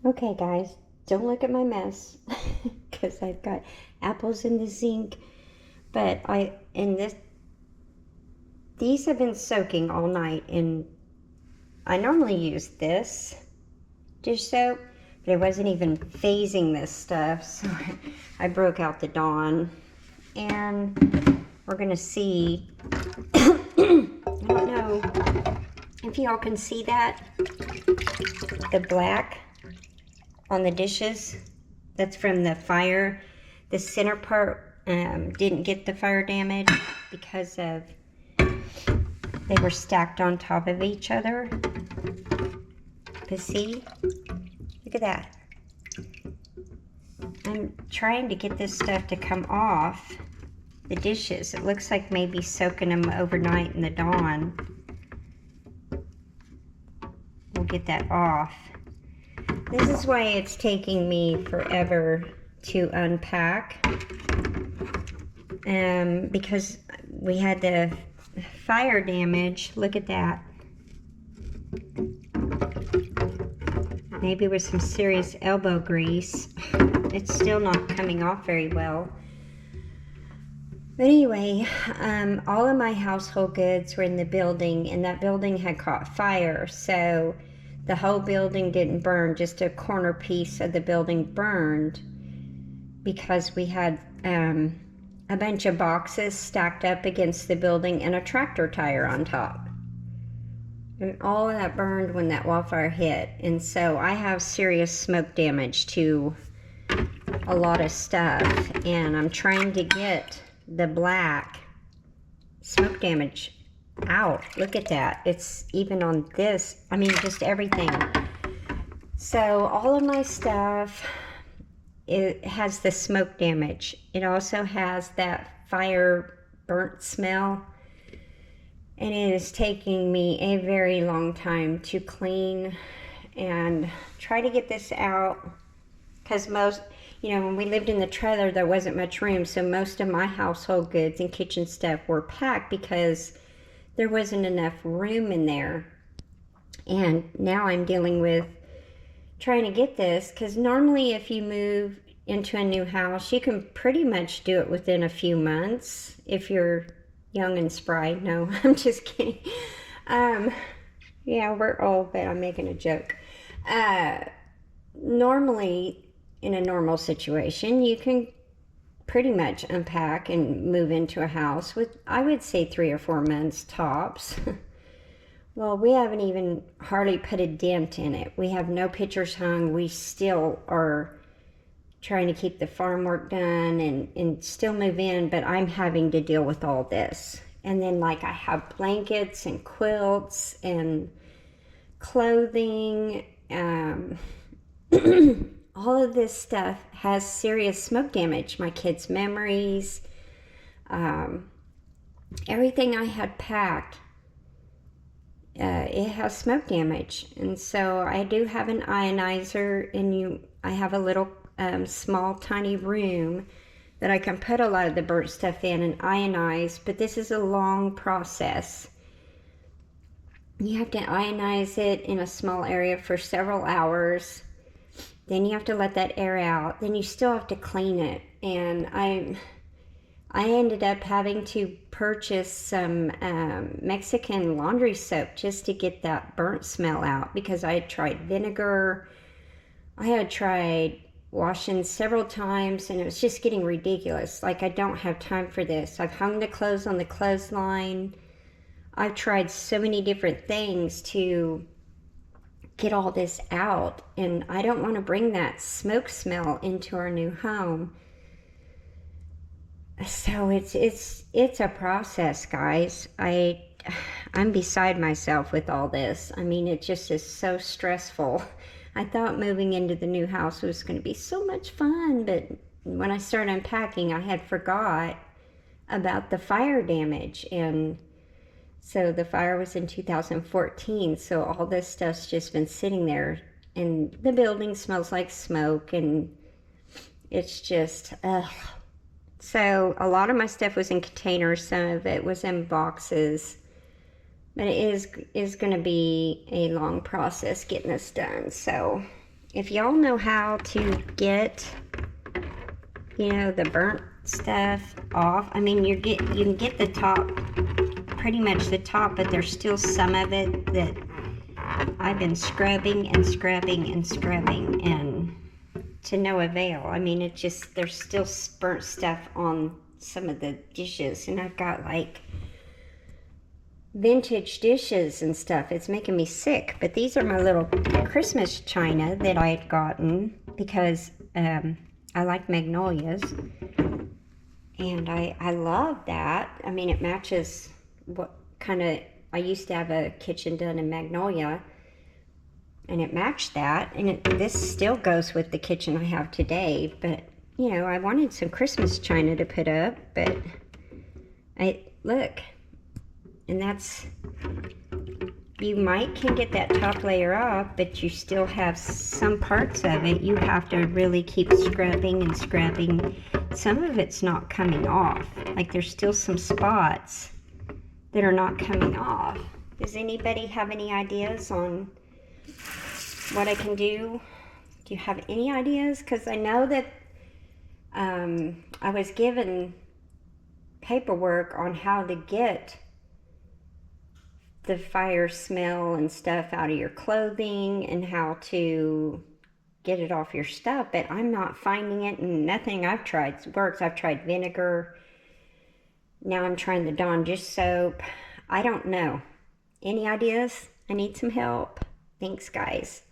Okay, guys, don't look at my mess because I've got apples in the sink. But these have been soaking all night, and I normally use this dish soap, but it wasn't even phasing this stuff, so I broke out the Dawn, and we're gonna see. I don't know if y'all can see that, the black on the dishes. That's from the fire. The center part didn't get the fire damage because of they were stacked on top of each other. But see, look at that. I'm trying to get this stuff to come off the dishes. It looks like maybe soaking them overnight in the Dawn will get that off. This is why it's taking me forever to unpack, because we had the fire damage. Look at that. Maybe with some serious elbow grease. It's still not coming off very well. But anyway, all of my household goods were in the building, and that building had caught fire, so the whole building didn't burn, just a corner piece of the building burned because we had a bunch of boxes stacked up against the building and a tractor tire on top. And all of that burned when that wildfire hit. And so I have serious smoke damage to a lot of stuff, and I'm trying to get the black smoke damage out. Look at that. It's even on this. I mean, just everything. So all of my stuff, it has the smoke damage. It also has that fire burnt smell. And it is taking me a very long time to clean and try to get this out. Because when we lived in the trailer, there wasn't much room. So most of my household goods and kitchen stuff were packed because there wasn't enough room in there. And now I'm dealing with trying to get this, because normally if you move into a new house, you can pretty much do it within a few months if you're young and spry. No, I'm just kidding. Yeah, we're old, but I'm making a joke. Normally, in a normal situation, you can pretty much unpack and move into a house with, I would say, 3 or 4 months tops. Well, we haven't even hardly put a dent in it. We have no pictures hung. We still are trying to keep the farm work done and still move in, but I'm having to deal with all this. And then, like, I have blankets and quilts and clothing. All of this stuff has serious smoke damage. My kids' memories, everything I had packed, it has smoke damage. And so I do have an ionizer, and I have a little small tiny room that I can put a lot of the burnt stuff in and ionize, but this is a long process. You have to ionize it in a small area for several hours. Then you have to let that air out. Then you still have to clean it. And I ended up having to purchase some Mexican laundry soap just to get that burnt smell out, because I had tried vinegar. I had tried washing several times, and it was just getting ridiculous. Like, I don't have time for this. I've hung the clothes on the clothesline. I've tried so many different things to get all this out, and I don't want to bring that smoke smell into our new home. So it's a process, guys. I'm beside myself with all this. I mean, it just is so stressful. I thought moving into the new house was going to be so much fun, but when I started unpacking, I had forgot about the fire damage. And so the fire was in 2014, so all this stuff's just been sitting there, and the building smells like smoke, and it's just, ugh. So a lot of my stuff was in containers, some of it was in boxes, but it is going to be a long process getting this done. So if y'all know how to get, you know, the burnt stuff off, I mean, you can get the top, pretty much the top, but there's still some of it that I've been scrubbing and scrubbing and scrubbing, and to no avail. I mean, it just, there's still burnt stuff on some of the dishes, and I've got like vintage dishes and stuff. It's making me sick. But these are my little Christmas china that I had gotten because I like magnolias, and I love that. I mean, it matches what kind of, I used to have a kitchen done in magnolia, and it matched that, and this still goes with the kitchen I have today. But you know, I wanted some Christmas china to put up, but look, and that's, you can get that top layer off, but you still have some parts of it you have to really keep scrubbing and scrubbing. Some of it's not coming off, like there's still some spots that are not coming off. Does anybody have any ideas on what I can do? Do you have any ideas? Because I know that I was given paperwork on how to get the fire smell and stuff out of your clothing and how to get it off your stuff, but I'm not finding it, and nothing I've tried works. I've tried vinegar. Now I'm trying the Dawn dish soap. I don't know. Any ideas? I need some help. Thanks, guys.